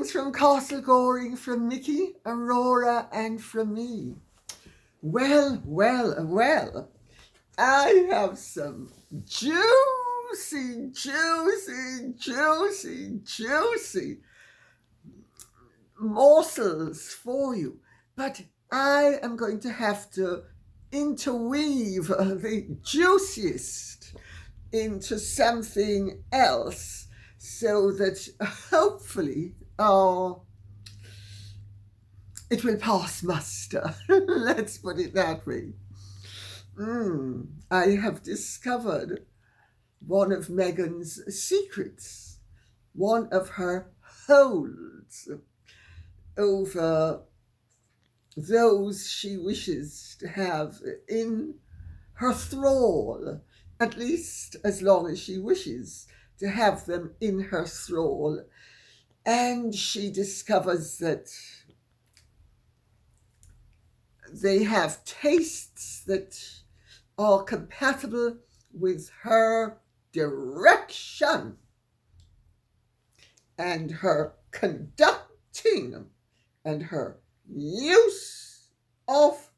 Greetings from Castle Goring, from Mickey, Aurora, and from me. Well, I have some juicy morsels for you. But I am going to have to interweave the juiciest into something else so that hopefully it will pass muster. Let's put it that way. I have discovered one of Meghan's secrets, one of her holds over those she wishes to have in her thrall, at least as long as she wishes to have them in her thrall. And she discovers that they have tastes that are compatible with her direction and her conducting and her use of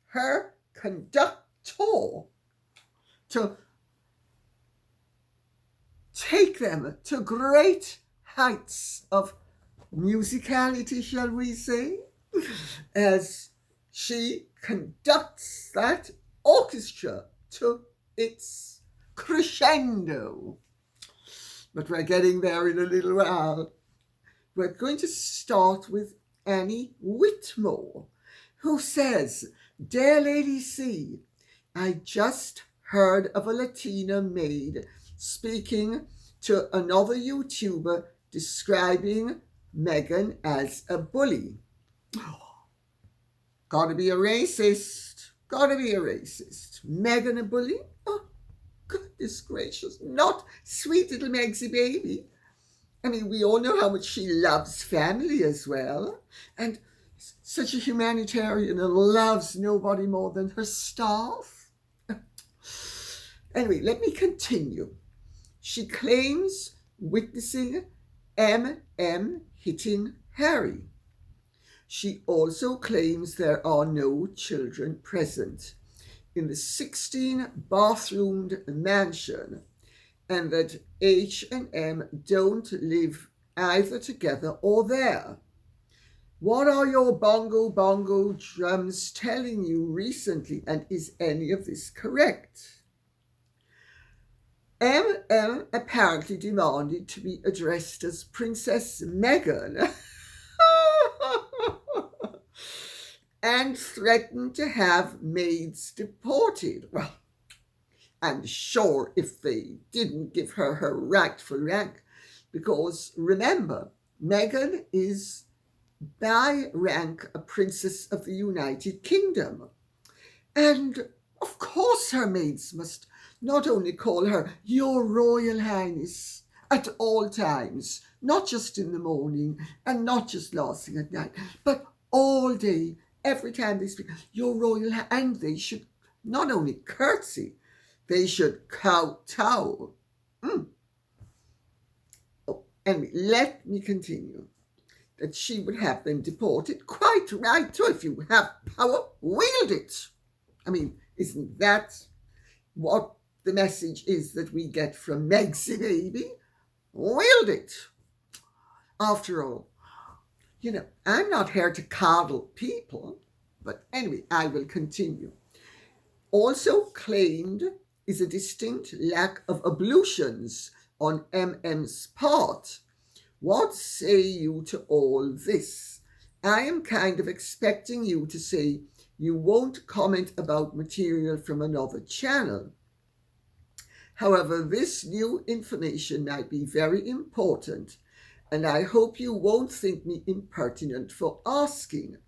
her conductor to take them to great heights of musicality, shall we say, as she conducts that orchestra to its crescendo. But we're getting there in a little while. We're going to start with Annie Whitmore, who says, "Dear Lady C, I just heard of a Latina maid speaking to another YouTuber describing Meghan as a bully." Gotta be a racist. Meghan a bully? Oh, goodness gracious. Not sweet little Megsy baby. I mean, we all know how much she loves family as well. And such a humanitarian and loves nobody more than her staff. Anyway, let me continue. She claims witnessing MM hitting Harry. She also claims there are no children present in the 16-bathroomed mansion and that H and M don't live either together or there. What are your bongo drums telling you recently, and is any of this correct? MM apparently demanded to be addressed as Princess Meghan and threatened to have maids deported. Well, I'm sure if they didn't give her her rightful rank, because remember, Meghan is by rank a princess of the United Kingdom. And of course her maids must not only call her Your Royal Highness at all times, not just in the morning and not just last thing at night, but all day, every time they speak, Your Royal Highness. And they should not only curtsy, they should kowtow. Oh, anyway, let me continue. That she would have them deported. Quite right, too. If you have power, wield it. I mean, isn't that what the message is that we get from Megsy baby? Wield it. After all, you know, I'm not here to coddle people, but anyway, I will continue. Also claimed is a distinct lack of ablutions on MM's part. What say you to all this? I am kind of expecting you to say you won't comment about material from another channel. However, this new information might be very important, and I hope you won't think me impertinent for asking.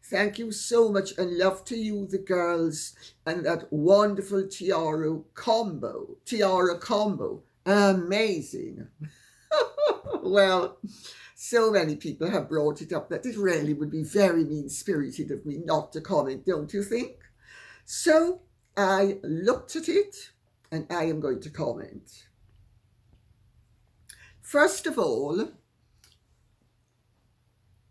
Thank you so much, and love to you, the girls, and that wonderful tiara combo. Amazing. Well, so many people have brought it up that it really would be very mean-spirited of me not to comment, don't you think? So I looked at it, and I am going to comment. First of all,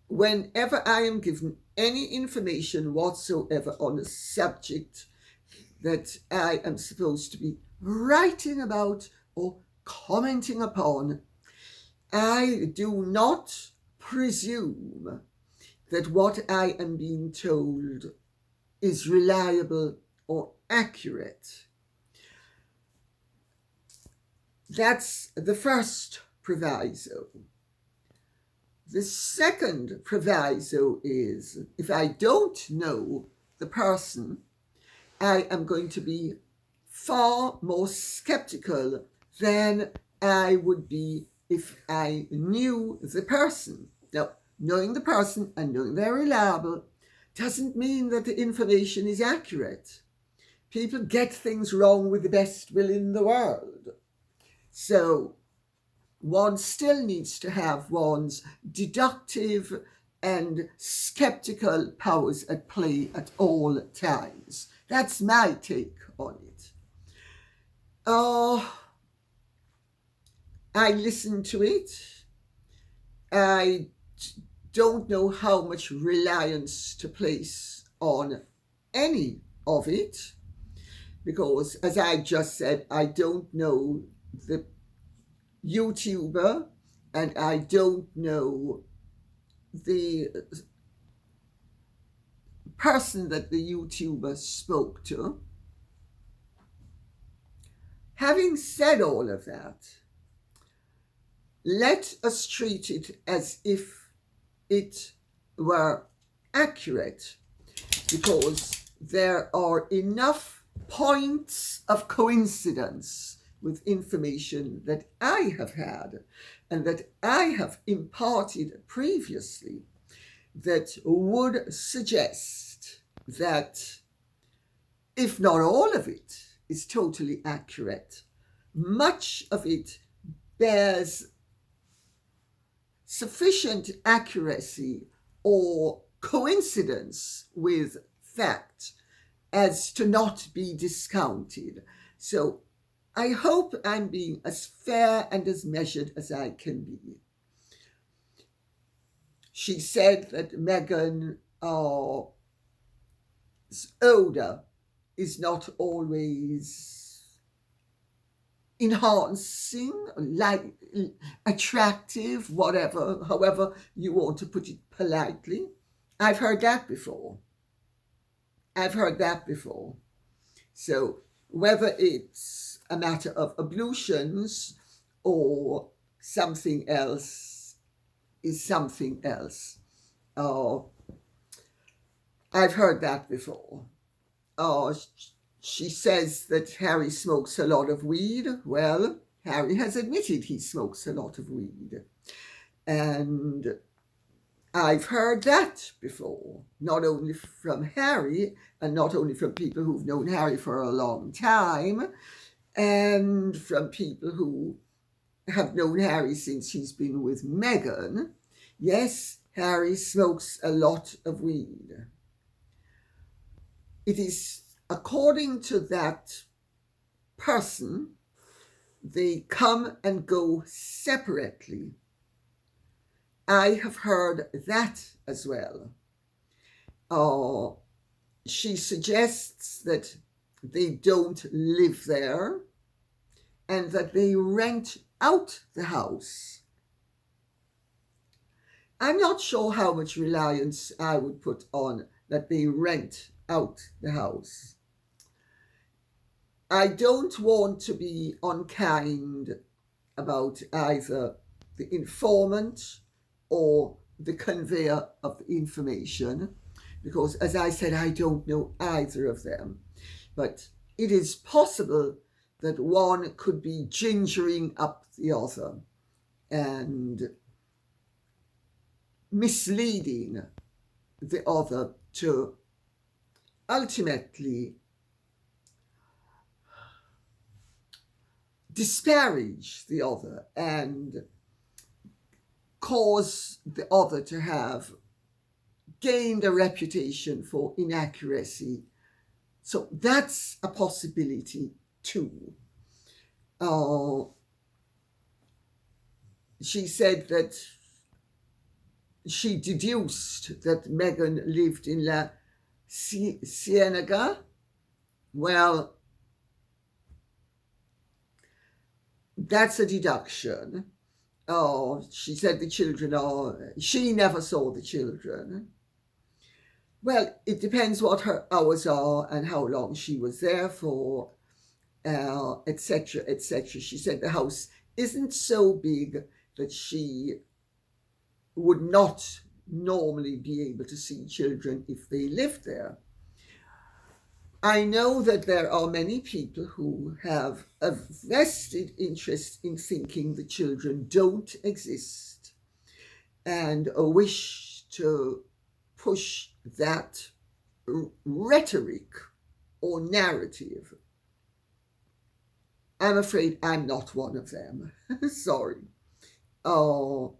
whenever I am given any information whatsoever on a subject that I am supposed to be writing about or commenting upon, I do not presume that what I am being told is reliable or accurate. That's the first proviso. The second proviso is, if I don't know the person, I am going to be far more skeptical than I would be if I knew the person. Now, knowing the person and knowing they're reliable doesn't mean that the information is accurate. People get things wrong with the best will in the world. So one still needs to have one's deductive and skeptical powers at play at all times. That's my take on it. I listened to it. I don't know how much reliance to place on any of it, because, as I just said, I don't know the YouTuber and I don't know the person that the YouTuber spoke to. Having said all of that, let us treat it as if it were accurate, because there are enough points of coincidence with information that I have had and that I have imparted previously that would suggest that, if not all of it is totally accurate, much of it bears sufficient accuracy or coincidence with fact as to not be discounted. So I hope I'm being as fair and as measured as I can be. She said that Meghan's odour is not always enhancing, like attractive, whatever, however you want to put it politely. I've heard that before. So whether it's a matter of ablutions or something else is something else. I've heard that before. She says that Harry smokes a lot of weed. Well, Harry has admitted he smokes a lot of weed. And I've heard that before, not only from Harry and not only from people who've known Harry for a long time, and from people who have known Harry since he's been with Meghan. Yes, Harry smokes a lot of weed. It is, according to that person, they come and go separately. I have heard that as well. She suggests that they don't live there and that they rent out the house. I'm not sure how much reliance I would put on that they rent out the house. I don't want to be unkind about either the informant or the conveyor of the information, because, as I said, I don't know either of them. But it is possible that one could be gingering up the other and misleading the other to ultimately disparage the other and cause the other to have gained a reputation for inaccuracy. So that's a possibility too. She said that she deduced that Meghan lived in La Cienega. Well, that's a deduction. Oh, she said the children are, she never saw the children. Well, it depends what her hours are and how long she was there for, etc., etc. She said the house isn't so big that she would not normally be able to see children if they lived there. I know that there are many people who have a vested interest in thinking the children don't exist and a wish to push that rhetoric or narrative. I'm afraid I'm not one of them. Sorry. Oh,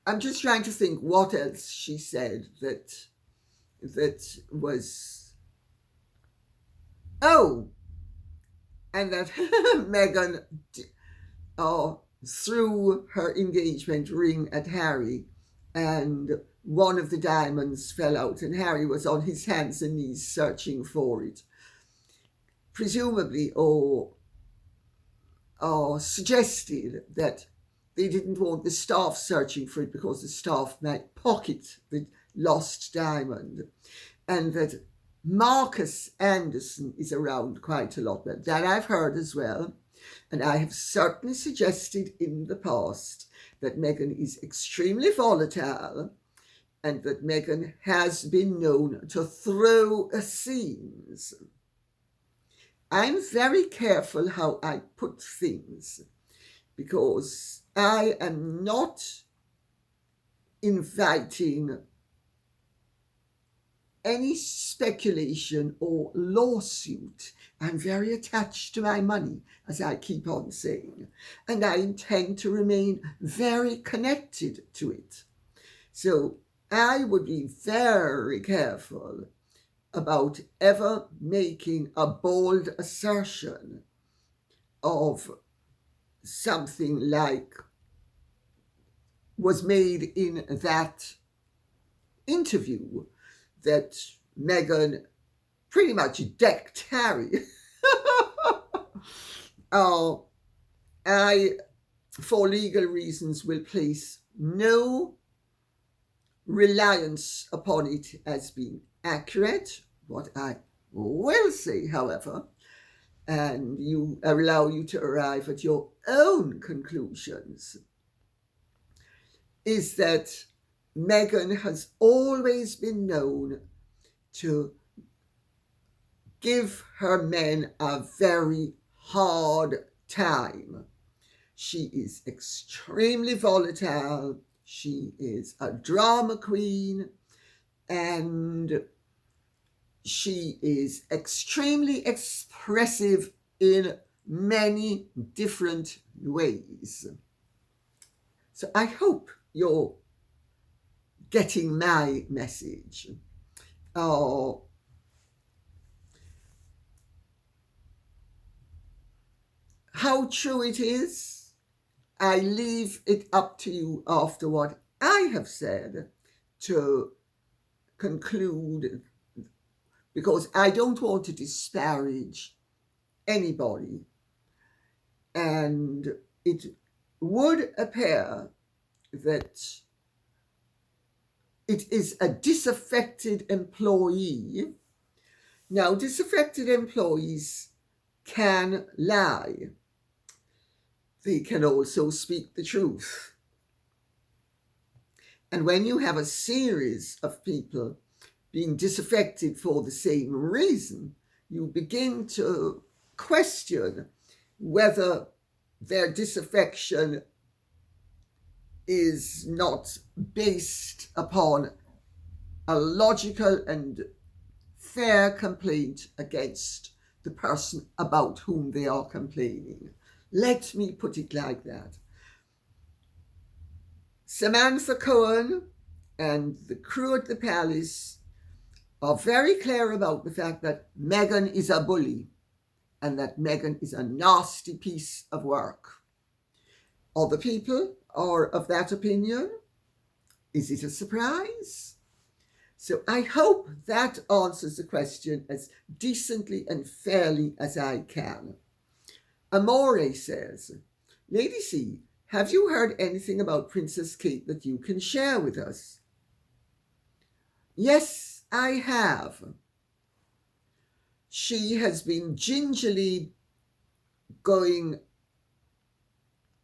I'm just trying to think what else she said that was. Oh, and that Meghan threw her engagement ring at Harry, and one of the diamonds fell out, and Harry was on his hands and knees searching for it, presumably, or suggested that they didn't want the staff searching for it because the staff might pocket the lost diamond, and that Marcus Anderson is around quite a lot. But that I've heard as well, and I have certainly suggested in the past that Meghan is extremely volatile and that Meghan has been known to throw scenes. I'm very careful how I put things because I am not inviting any speculation or lawsuit. I'm very attached to my money, as I keep on saying, and I intend to remain very connected to it. So I would be very careful about ever making a bold assertion of something like was made in that interview that Meghan pretty much decked Harry. I, for legal reasons, will place no reliance upon it as being accurate. What I will say, however, and allow you to arrive at your own conclusions, is that Meghan has always been known to give her men a very hard time. She is extremely volatile. She is a drama queen, and she is extremely expressive in many different ways. So I hope you're getting my message. Oh, how true it is, I leave it up to you after what I have said to conclude, because I don't want to disparage anybody. And it would appear that it is a disaffected employee. Now, disaffected employees can lie. They can also speak the truth. And when you have a series of people being disaffected for the same reason, you begin to question whether their disaffection is not based upon a logical and fair complaint against the person about whom they are complaining. Let me put it like that. Samantha Cohen and the crew at the palace are very clear about the fact that Meghan is a bully and that Meghan is a nasty piece of work. Other people are of that opinion. Is it a surprise? So I hope that answers the question as decently and fairly as I can. Amore says, Lady C, have you heard anything about Princess Kate that you can share with us? Yes, I have. She has been gingerly going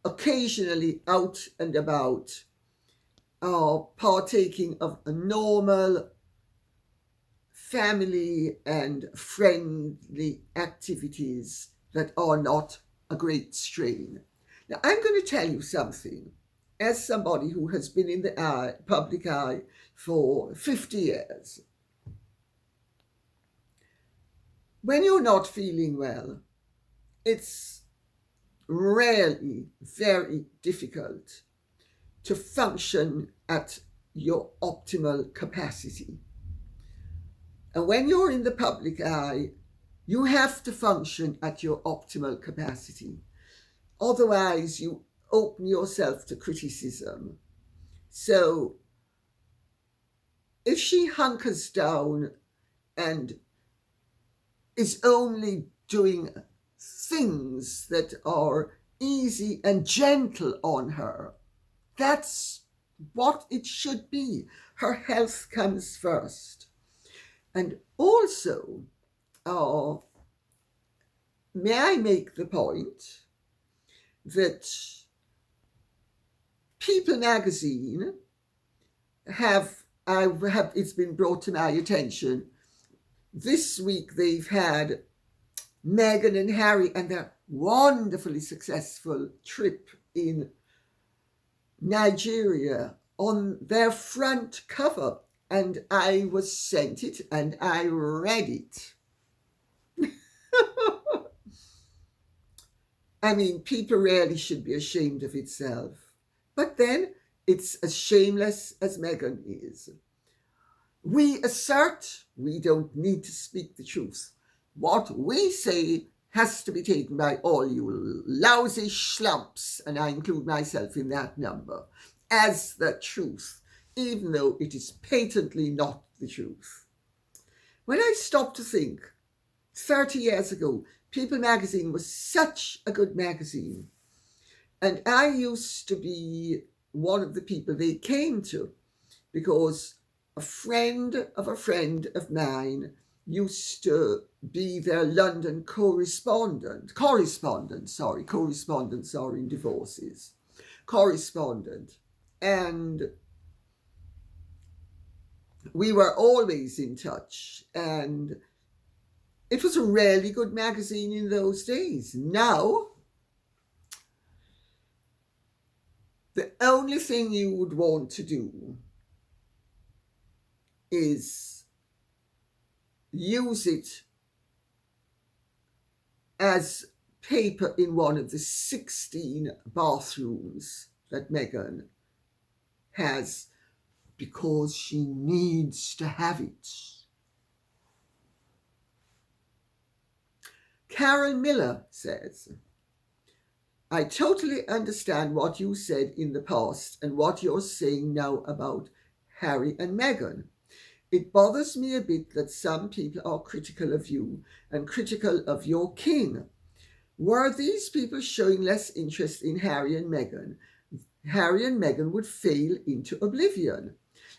occasionally out and about, partaking of a normal family and friendly activities that are not a great strain. Now, I'm going to tell you something. As somebody who has been in the public eye for 50 years, when you're not feeling well, it's really very difficult to function at your optimal capacity. And when you're in the public eye, you have to function at your optimal capacity. Otherwise, you open yourself to criticism. So if she hunkers down and is only doing things that are easy and gentle on her, that's what it should be. Her health comes first. And also, may I make the point that People magazine it's been brought to my attention. This week they've had Meghan and Harry and their wonderfully successful trip in Nigeria on their front cover. And I was sent it and I read it. I mean, people really should be ashamed of itself. But then it's as shameless as Meghan is. We assert we don't need to speak the truth. What we say has to be taken by all you lousy schlumps, and I include myself in that number, as the truth, even though it is patently not the truth. When I stopped to think, 30 years ago, People magazine was such a good magazine. And I used to be one of the people they came to because a friend of mine used to be their London correspondent are in divorces. Correspondent. And we were always in touch, and it was a really good magazine in those days. Now, the only thing you would want to do is use it as paper in one of the 16 bathrooms that Meghan has because she needs to have it. Carol Miller says, I totally understand what you said in the past and what you're saying now about Harry and Meghan. It bothers me a bit that some people are critical of you and critical of your king. Were these people showing less interest in Harry and Meghan, Harry and Meghan would fail into oblivion.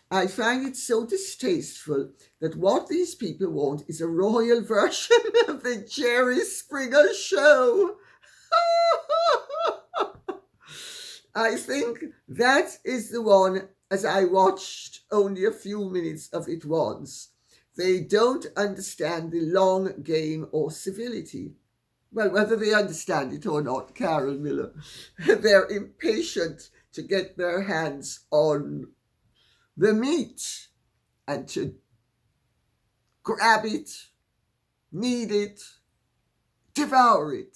I find it so distasteful that what these people want is a royal version of the Jerry Springer show. I think that is the one, as I watched only a few minutes of it once. They don't understand the long game or civility. Well, whether they understand it or not, Carol Miller, they're impatient to get their hands on the meat and to grab it, knead it, devour it,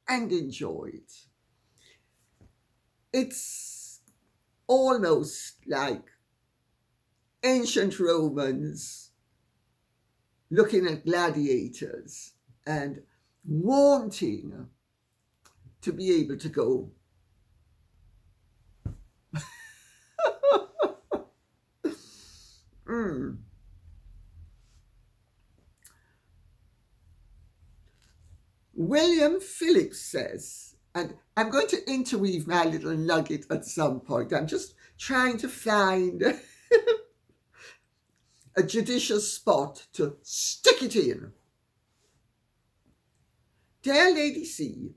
and enjoy it. It's almost like ancient Romans looking at gladiators and wanting to be able to go Mm. William Phillips says, and I'm going to interweave my little nugget at some point. I'm just trying to find a judicious spot to stick it in. Dear Lady C,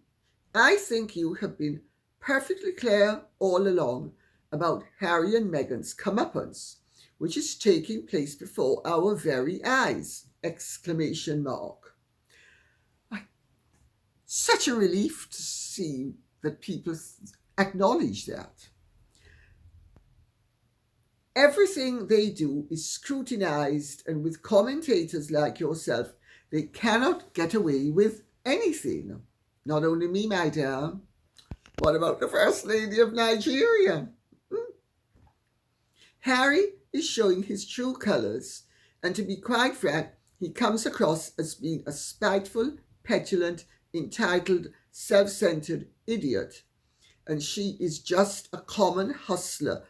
I think you have been perfectly clear all along about Harry and Meghan's comeuppance, which is taking place before our very eyes! Exclamation mark. Such a relief to see that people acknowledge that. Everything they do is scrutinized, and with commentators like yourself, they cannot get away with anything. Not only me, my dear. What about the First Lady of Nigeria? Harry is showing his true colours, and to be quite frank, he comes across as being a spiteful, petulant, entitled, self-centred idiot. And she is just a common hustler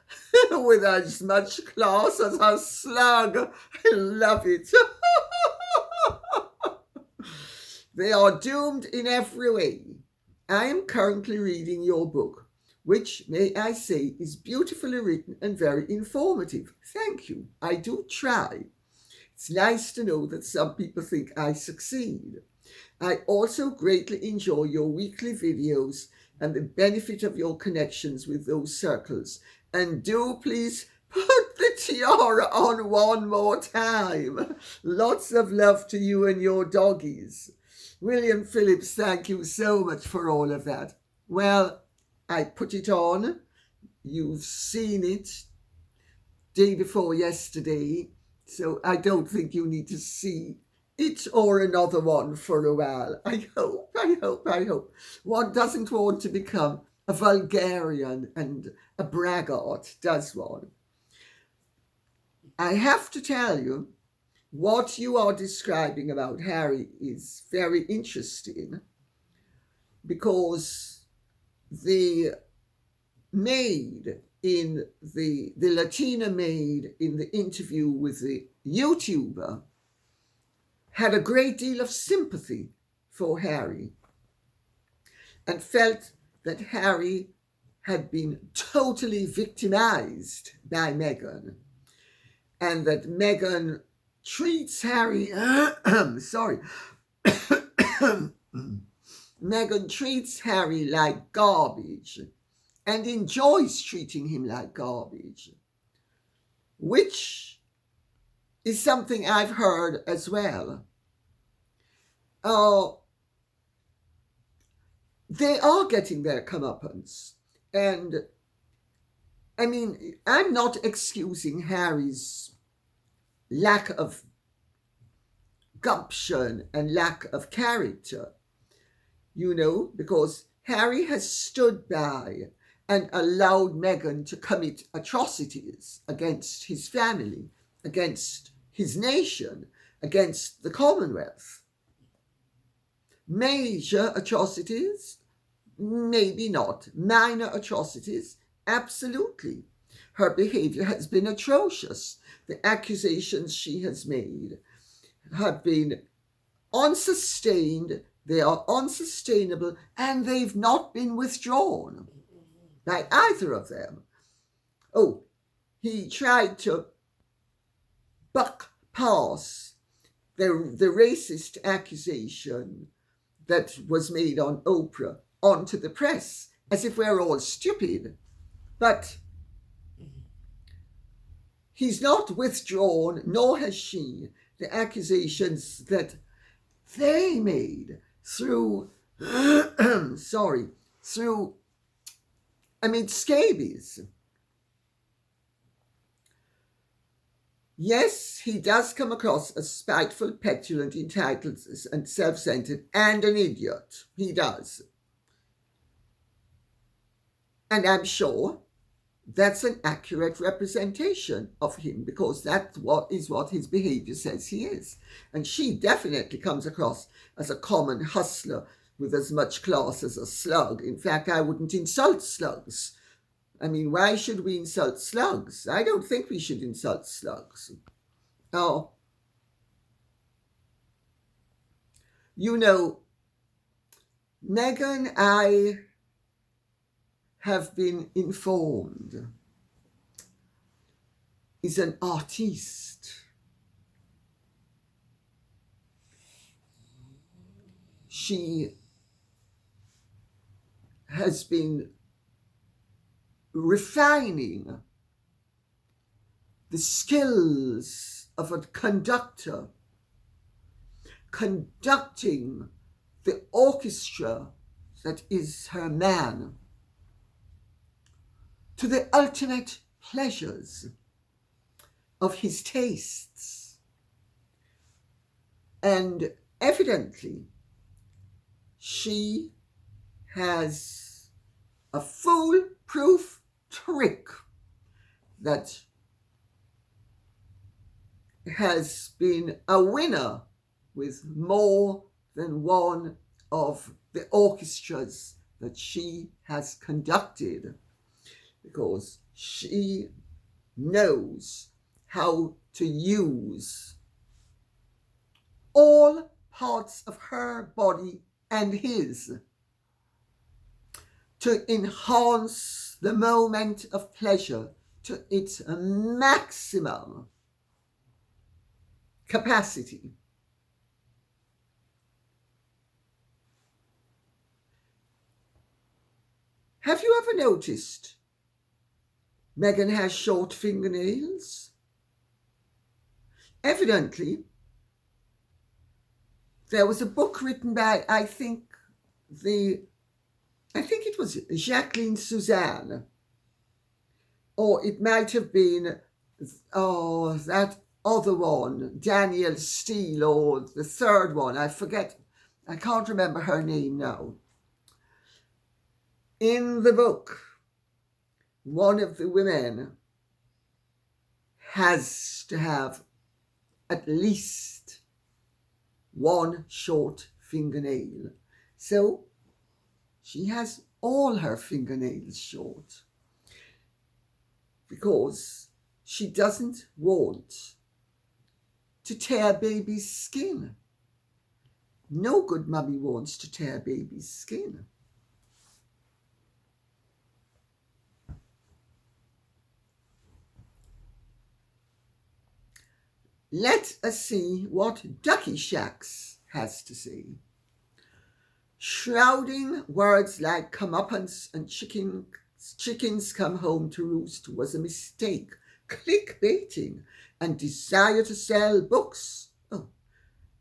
with as much class as her slug. I love it. They are doomed in every way. I am currently reading your book, which, may I say, is beautifully written and very informative. Thank you. I do try. It's nice to know that some people think I succeed. I also greatly enjoy your weekly videos and the benefit of your connections with those circles. And do please put the tiara on one more time. Lots of love to you and your doggies. William Phillips, thank you so much for all of that. Well, I put it on. You've seen it day before yesterday, so I don't think you need to see it or another one for a while. I hope. One doesn't want to become a vulgarian and a braggart, does one? I have to tell you, what you are describing about Harry is very interesting, because the maid in the Latina maid in the interview with the YouTuber had a great deal of sympathy for Harry and felt that Harry had been totally victimized by Meghan, and that Meghan treats Harry Meghan treats Harry like garbage and enjoys treating him like garbage, which is something I've heard as well. They are getting their comeuppance. And I mean, I'm not excusing Harry's lack of gumption and lack of character, because Harry has stood by and allowed Meghan to commit atrocities against his family, against his nation, against the Commonwealth. Major atrocities? Maybe not. Minor atrocities? Absolutely. Her behaviour has been atrocious. The accusations she has made have been unsustained, they are unsustainable, and they've not been withdrawn by either of them. Oh, he tried to buck past the racist accusation that was made on Oprah onto the press, as if we're all stupid. But he's not withdrawn, nor has she, the accusations that they made through scabies. Yes, he does come across as spiteful, petulant, entitled, and self-centered, and an idiot. He does. And I'm sure that's an accurate representation of him, because that's what his behavior says he is. And she definitely comes across as a common hustler with as much class as a slug. In fact, I wouldn't insult slugs. I mean, why should we insult slugs? I don't think we should insult slugs. Oh, you know, Meghan, I have been informed, is an artiste. She has been refining the skills of a conductor, conducting the orchestra that is her man to the ultimate pleasures of his tastes. And evidently, she has a foolproof trick that has been a winner with more than one of the orchestras that she has conducted, because she knows how to use all parts of her body and his to enhance the moment of pleasure to its maximum capacity. Have you ever noticed Meghan has short fingernails? Evidently, there was a book written by, I think it was Jacqueline Suzanne, or it might have been, that other one, Danielle Steele, or the third one, I forget, I can't remember her name now. In the book, one of the women has to have at least one short fingernail. So she has all her fingernails short because she doesn't want to tear baby's skin. No good mummy wants to tear baby's skin. Let us see what Ducky Shacks has to say. Shrouding words like comeuppance and chickens come home to roost was a mistake. Clickbaiting and desire to sell books. Oh,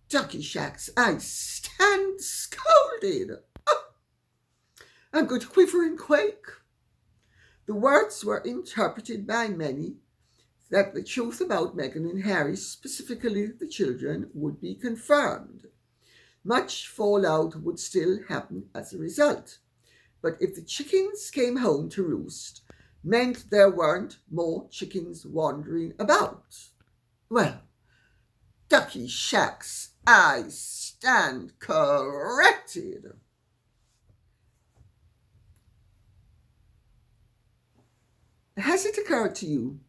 Ducky Shacks, I stand scolded. Oh, I'm going to quiver and quake. The words were interpreted by many that the truth about Meghan and Harry, specifically the children, would be confirmed. Much fallout would still happen as a result. But if the chickens came home to roost, meant there weren't more chickens wandering about. Well, Ducky Shacks, I stand corrected. Has it occurred to you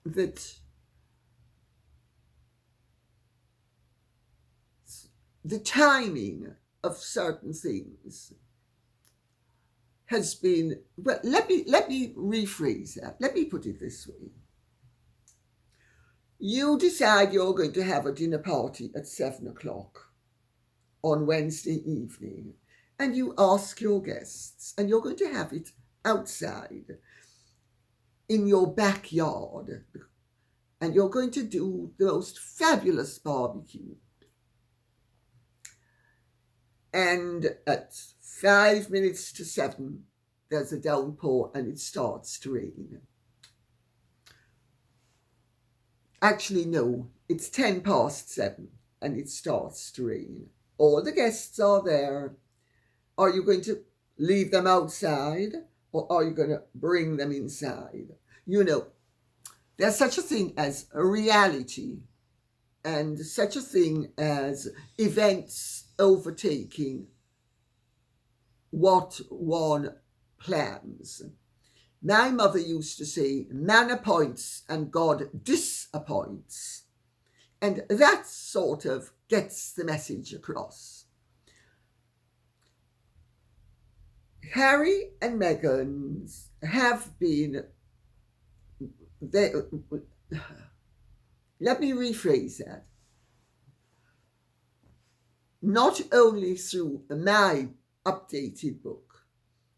that the timing of certain things has been, well, let me rephrase that. Let me put it this way. You decide you're going to have a dinner party at 7 o'clock on Wednesday evening, and you ask your guests, and you're going to have it outside in your backyard, and you're going to do the most fabulous barbecue. And at 5 minutes to 7, there's a downpour and it starts to rain. Actually, no, it's 10 past 7 and it starts to rain. All the guests are there. Are you going to leave them outside, or are you going to bring them inside? You know, there's such a thing as a reality and such a thing as events overtaking what one plans. My mother used to say, man appoints and God disappoints. And that sort of gets the message across. Harry and Meghan have been, let me rephrase that. Not only through my updated book,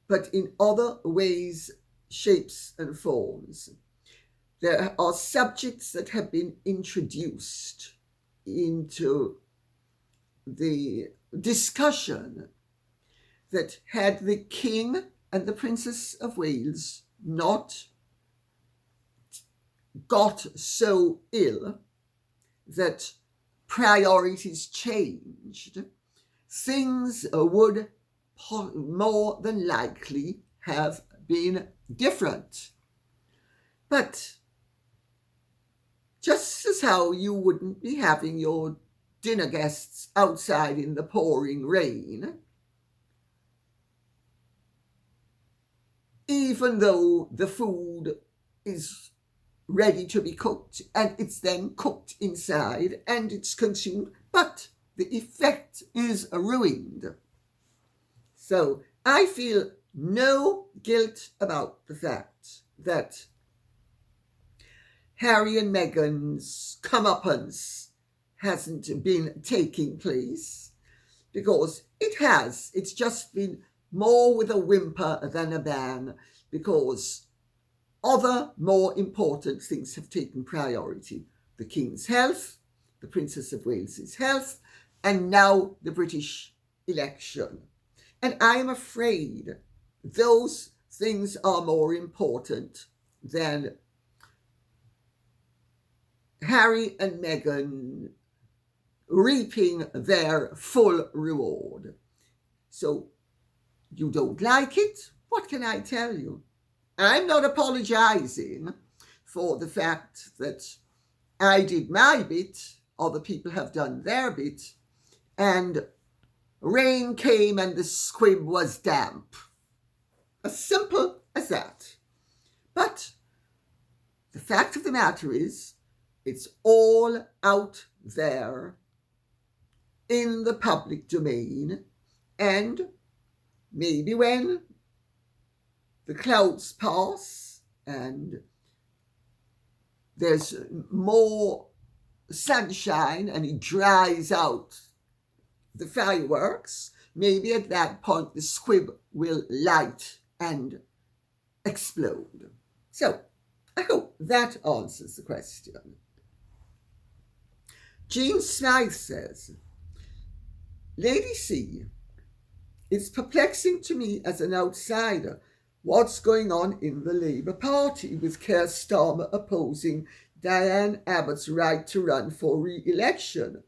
but in other ways, shapes and forms. There are subjects that have been introduced into the discussion that had the King and the Princess of Wales not got so ill that priorities changed, things would more than likely have been different. But just as how you wouldn't be having your dinner guests outside in the pouring rain, even though the food is ready to be cooked and it's then cooked inside and it's consumed, but the effect is ruined. So I feel no guilt about the fact that Harry and Meghan's comeuppance hasn't been taking place, because it has. It's just been more with a whimper than a bang, because other more important things have taken priority. The King's health, the Princess of Wales's health, and now the British election. And I am afraid those things are more important than Harry and Meghan reaping their full reward. So you don't like it? What can I tell you? I'm not apologizing for the fact that I did my bit, other people have done their bit, and rain came and the squib was damp. As simple as that. But the fact of the matter is, it's all out there in the public domain, and maybe when the clouds pass and there's more sunshine and it dries out the fireworks, maybe at that point the squib will light and explode. So I hope that answers the question. Jean Smythe says, Lady C, it's perplexing to me as an outsider what's going on in the Labour Party with Keir Starmer opposing Diane Abbott's right to run for re-election,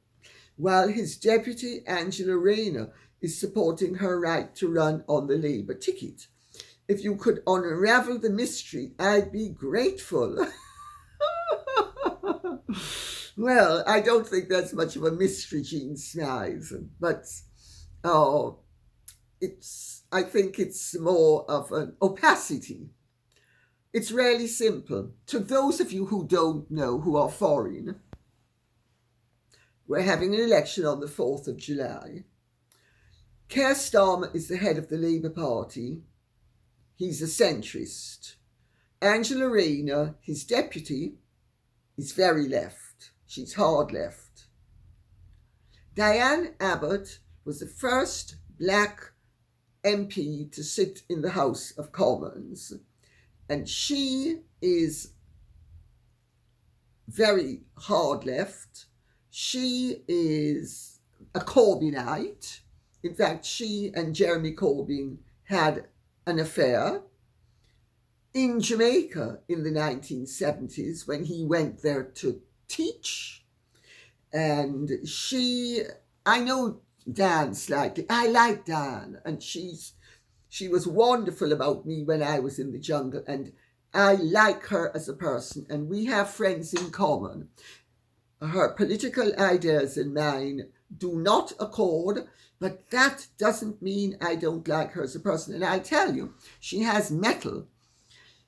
while his deputy Angela Rayner is supporting her right to run on the Labour ticket. If you could unravel the mystery, I'd be grateful. Well, I don't think that's much of a mystery, Jean Smythe, but I think it's more of an opacity. It's really simple. To those of you who don't know, who are foreign, we're having an election on the 4th of July. Keir Starmer is the head of the Labour Party. He's a centrist. Angela Rayner, his deputy, is very left. She's hard left. Diane Abbott was the first black MP to sit in the House of Commons, and she is very hard left. She is a Corbynite. In fact, she and Jeremy Corbyn had an affair in Jamaica in the 1970s when he went there to teach. And I know Dan slightly. I like Dan, and she was wonderful about me when I was in the jungle, and I like her as a person, and we have friends in common. Her political ideas and mine do not accord, but that doesn't mean I don't like her as a person. And I tell you, she has mettle.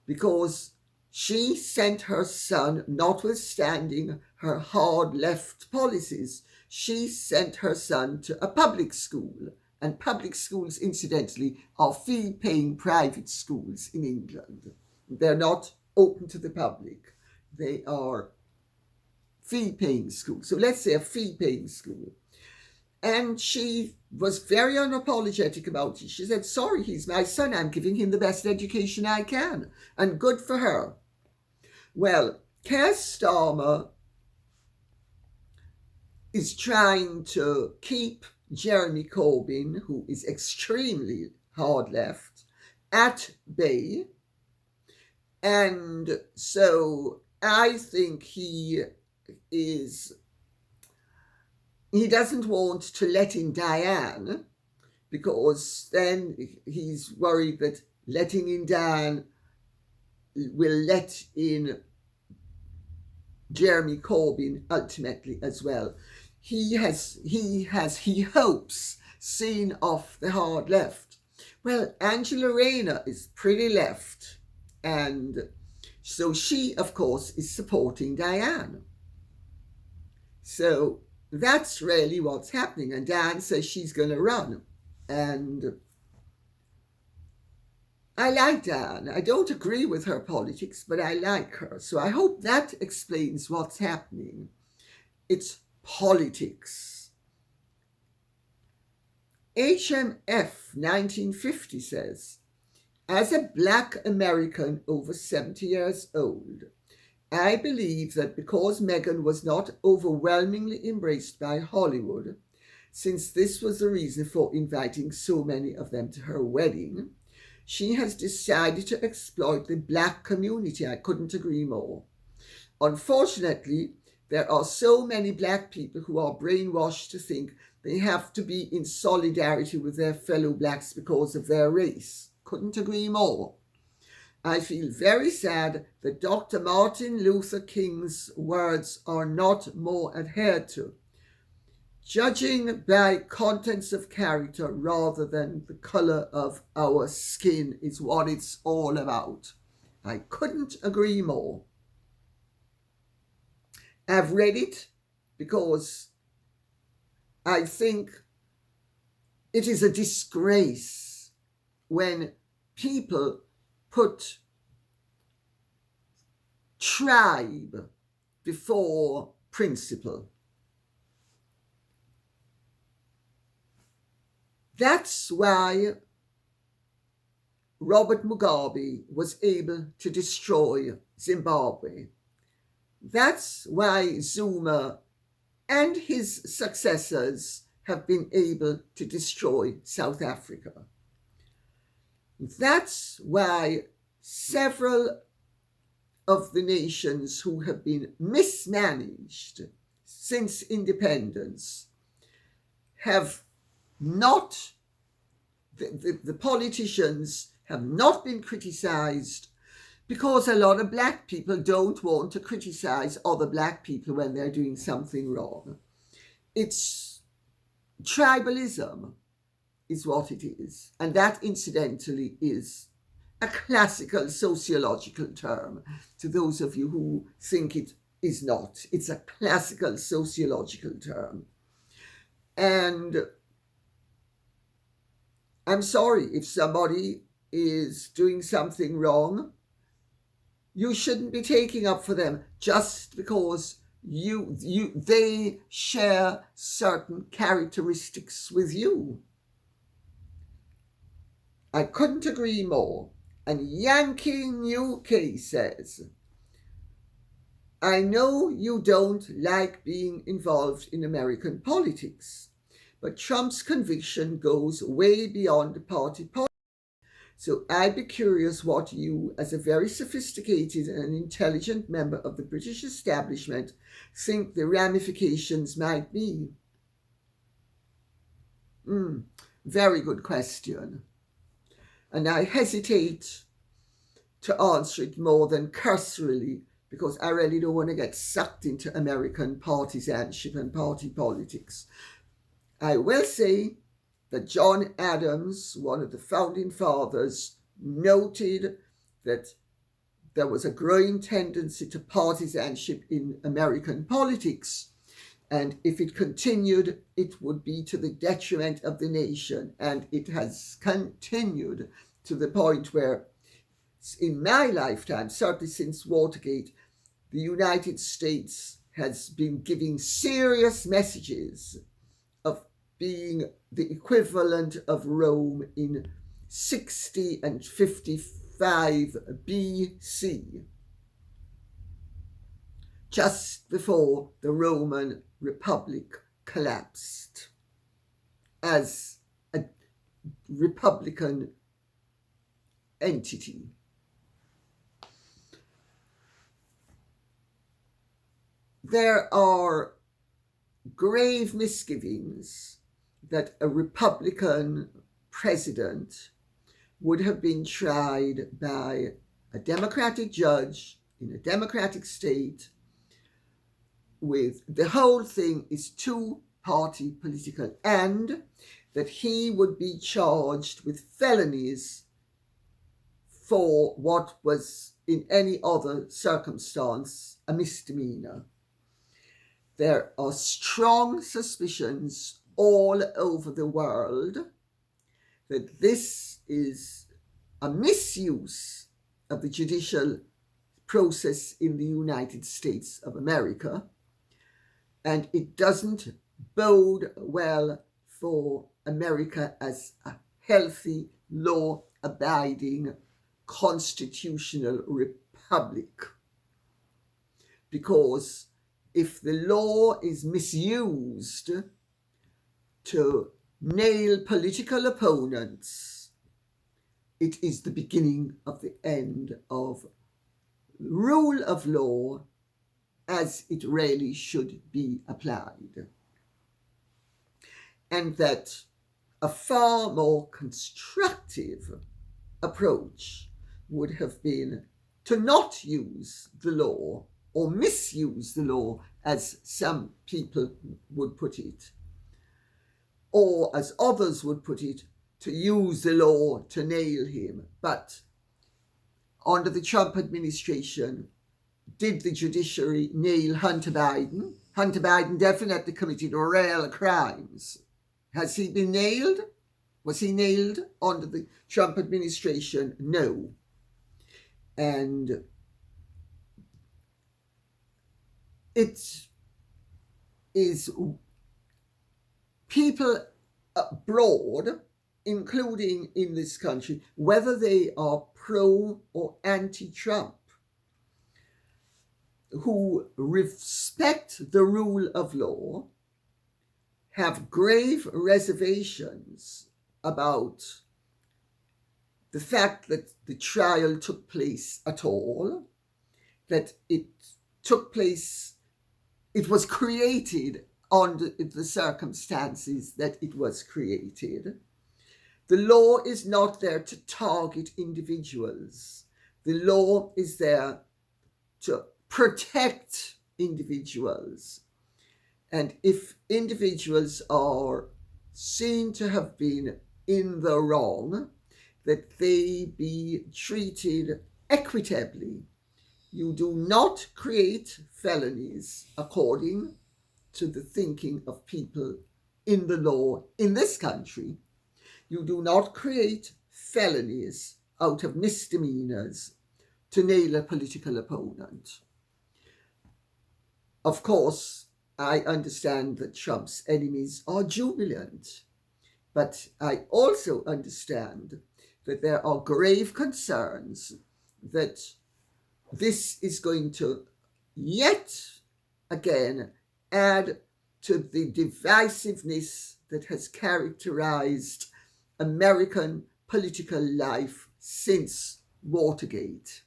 because she sent her son, notwithstanding her hard left policies, she sent her son to a public school. And public schools, incidentally, are fee-paying private schools in England. They're not open to the public. They are fee-paying schools. So let's say a fee-paying school. And she was very unapologetic about it. She said, sorry, he's my son. I'm giving him the best education I can. And good for her. Well, Keir Starmer is trying to keep Jeremy Corbyn, who is extremely hard left, at bay. And so I think he doesn't want to let in Diane, because then he's worried that letting in Diane will let in Jeremy Corbyn ultimately as well. He hopes, seen off the hard left. Well, Angela Rayner is pretty left, and so she, of course, is supporting Diane. So that's really what's happening. And Diane says she's going to run. And I like Diane. I don't agree with her politics, but I like her. So I hope that explains what's happening. It's politics. HMF 1950 says, as a Black American over 70 years old, I believe that because Meghan was not overwhelmingly embraced by Hollywood, since this was the reason for inviting so many of them to her wedding, she has decided to exploit the Black community. I couldn't agree more. Unfortunately, there are so many Black people who are brainwashed to think they have to be in solidarity with their fellow Blacks because of their race. Couldn't agree more. I feel very sad that Dr. Martin Luther King's words are not more adhered to. Judging by contents of character rather than the colour of our skin is what it's all about. I couldn't agree more. I've read it because I think it is a disgrace when people put tribe before principle. That's why Robert Mugabe was able to destroy Zimbabwe. That's why Zuma and his successors have been able to destroy South Africa. That's why several of the nations who have been mismanaged since independence have not, the politicians have not been criticized because a lot of Black people don't want to criticize other Black people when they're doing something wrong. It's tribalism is what it is. And that, incidentally, is a classical sociological term to those of you who think it is not. It's a classical sociological term. And I'm sorry, if somebody is doing something wrong, you shouldn't be taking up for them just because they share certain characteristics with you. I couldn't agree more. And Yanking UK says, I know you don't like being involved in American politics, but Trump's conviction goes way beyond party politics. So I'd be curious what you, as a very sophisticated and intelligent member of the British establishment, think the ramifications might be. Very good question. And I hesitate to answer it more than cursorily because I really don't want to get sucked into American partisanship and party politics. I will say that John Adams, one of the founding fathers, noted that there was a growing tendency to partisanship in American politics. And if it continued, it would be to the detriment of the nation. And it has continued to the point where, in my lifetime, certainly since Watergate, the United States has been giving serious messages of being the equivalent of Rome in 60 and 55 BC, just before the Roman Republic collapsed as a republican entity. There are grave misgivings that a Republican president would have been tried by a Democratic judge in a Democratic state with the whole thing is two-party political, and that he would be charged with felonies for what was in any other circumstance a misdemeanor. There are strong suspicions all over the world that this is a misuse of the judicial process in the United States of America, and it doesn't bode well for America as a healthy, law-abiding, constitutional republic. Because if the law is misused to nail political opponents, it is the beginning of the end of rule of law as it really should be applied. And that a far more constructive approach would have been to not use the law or misuse the law, as some people would put it, or as others would put it, to use the law to nail him. But under the Trump administration, did the judiciary nail Hunter Biden? Hunter Biden definitely committed real crimes. Has he been nailed? Was he nailed under the Trump administration? No. And it is people abroad, including in this country, whether they are pro or anti-Trump, who respect the rule of law, have grave reservations about the fact that the trial took place at all, that it took place, it was created under the circumstances that it was created. The law is not there to target individuals. The law is there to protect individuals. And if individuals are seen to have been in the wrong, that they be treated equitably. You do not create felonies according to the thinking of people in the law in this country. You do not create felonies out of misdemeanors to nail a political opponent. Of course, I understand that Trump's enemies are jubilant, but I also understand that there are grave concerns that this is going to yet again add to the divisiveness that has characterized American political life since Watergate.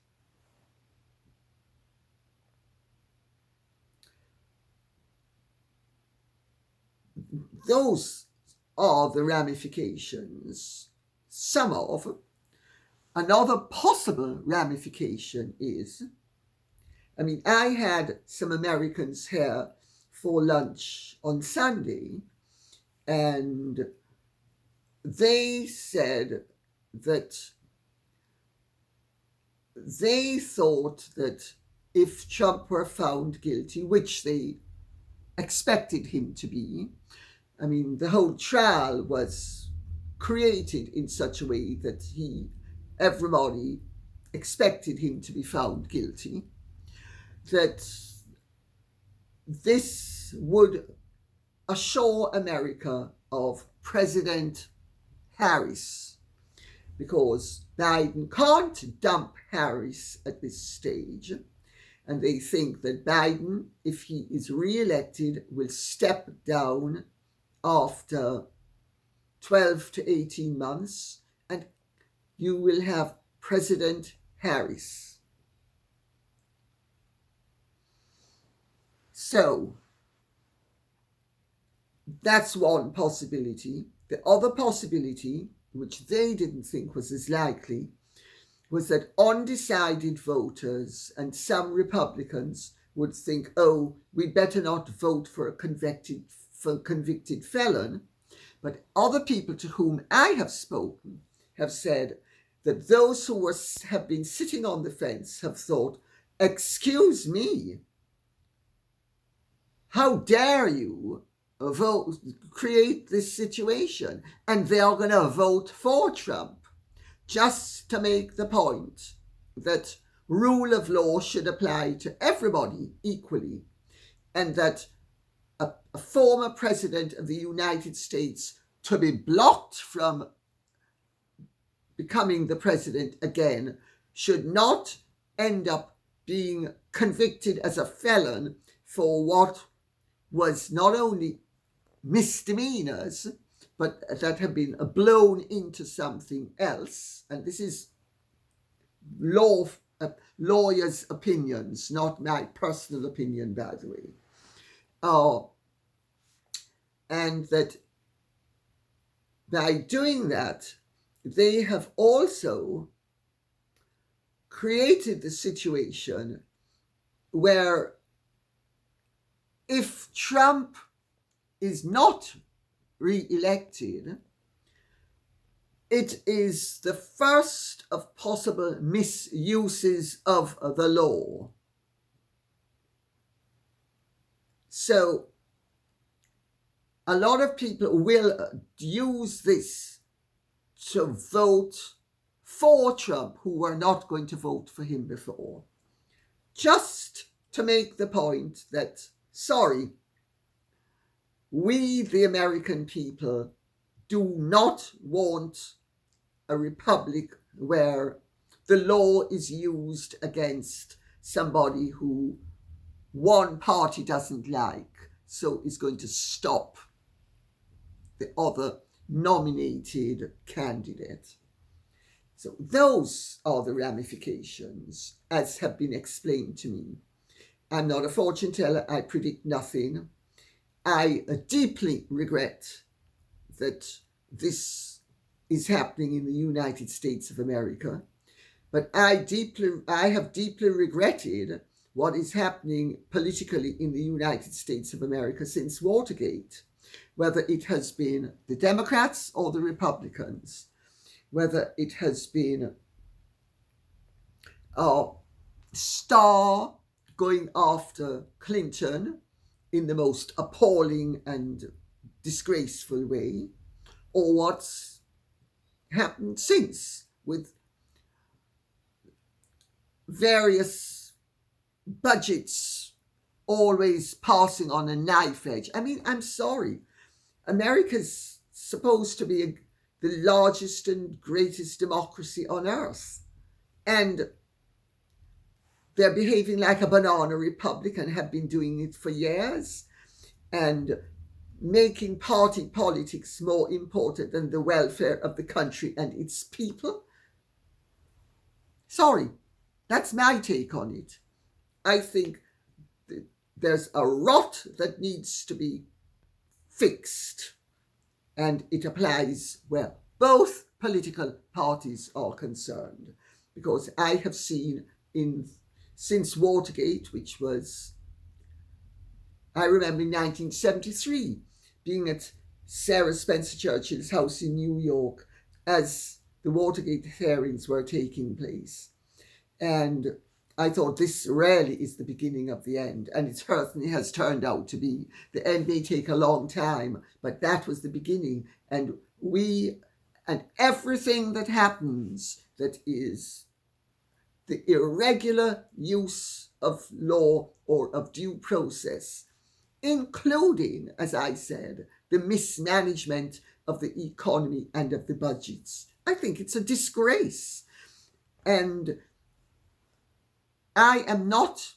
Those are the ramifications. Some of. Another possible ramification is, I had some Americans here for lunch on Sunday, and they said that they thought that if Trump were found guilty, which they expected him to be, I mean, the whole trial was created in such a way that everybody expected him to be found guilty, that this would assure America of President Harris, because Biden can't dump Harris at this stage, and they think that Biden, if he is re-elected, will step down after 12 to 18 months, and you will have President Harris. So that's one possibility. The other possibility, which they didn't think was as likely, was that undecided voters and some Republicans would think, oh, we'd better not vote for a convicted felon. But other people to whom I have spoken have said that those who have been sitting on the fence have thought, excuse me, how dare you create this situation? And they are going to vote for Trump just to make the point that rule of law should apply to everybody equally, and that a former president of the United States to be blocked from becoming the president again should not end up being convicted as a felon for what was not only misdemeanors, but that have been blown into something else. And this is lawyers' opinions, not my personal opinion, by the way. And that by doing that, they have also created the situation where if Trump is not re-elected, it is the first of possible misuses of the law. So a lot of people will use this to vote for Trump who were not going to vote for him before, just to make the point that, sorry, we, the American people, do not want a republic where the law is used against somebody who one party doesn't like, so is going to stop the other nominated candidate. So those are the ramifications as have been explained to me. I'm not a fortune teller. I predict nothing. I deeply regret that this is happening in the United States of America, but I have deeply regretted what is happening politically in the United States of America since Watergate, whether it has been the Democrats or the Republicans, whether it has been Starr going after Clinton in the most appalling and disgraceful way, or what's happened since with various budgets always passing on a knife edge. I mean, I'm sorry. America's supposed to be the largest and greatest democracy on earth, and they're behaving like a banana republic and have been doing it for years, and making party politics more important than the welfare of the country and its people. Sorry, that's my take on it. I think there's a rot that needs to be fixed, and it applies where both political parties are concerned, because I have seen since Watergate, which was, I remember in 1973, being at Sarah Spencer Churchill's house in New York as the Watergate hearings were taking place. And I thought this really is the beginning of the end, and it certainly has turned out to be. The end may take a long time, but that was the beginning. And everything that happens that is the irregular use of law or of due process, including, as I said, the mismanagement of the economy and of the budgets. I think it's a disgrace. And I am not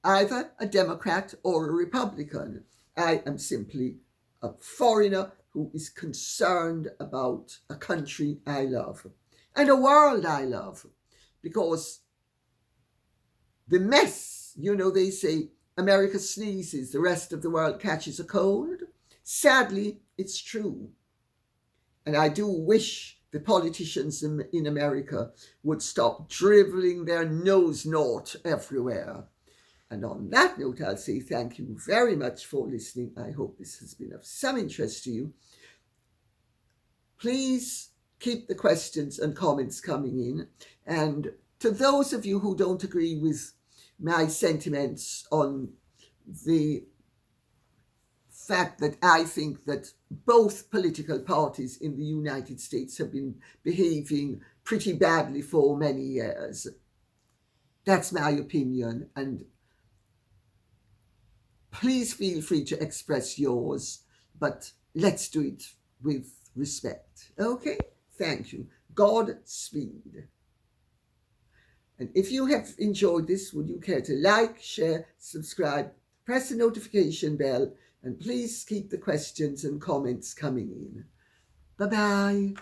either a Democrat or a Republican. I am simply a foreigner who is concerned about a country I love and a world I love. Because the mess, they say America sneezes, the rest of the world catches a cold. Sadly, it's true. And I do wish the politicians in America would stop dribbling their nose north everywhere. And on that note, I'll say thank you very much for listening. I hope this has been of some interest to you. Please keep the questions and comments coming in. And to those of you who don't agree with my sentiments on the fact that I think that both political parties in the United States have been behaving pretty badly for many years. That's my opinion, and please feel free to express yours, but let's do it with respect. Okay? Thank you. Godspeed. And if you have enjoyed this, would you care to like, share, subscribe, press the notification bell, and please keep the questions and comments coming in. Bye-bye.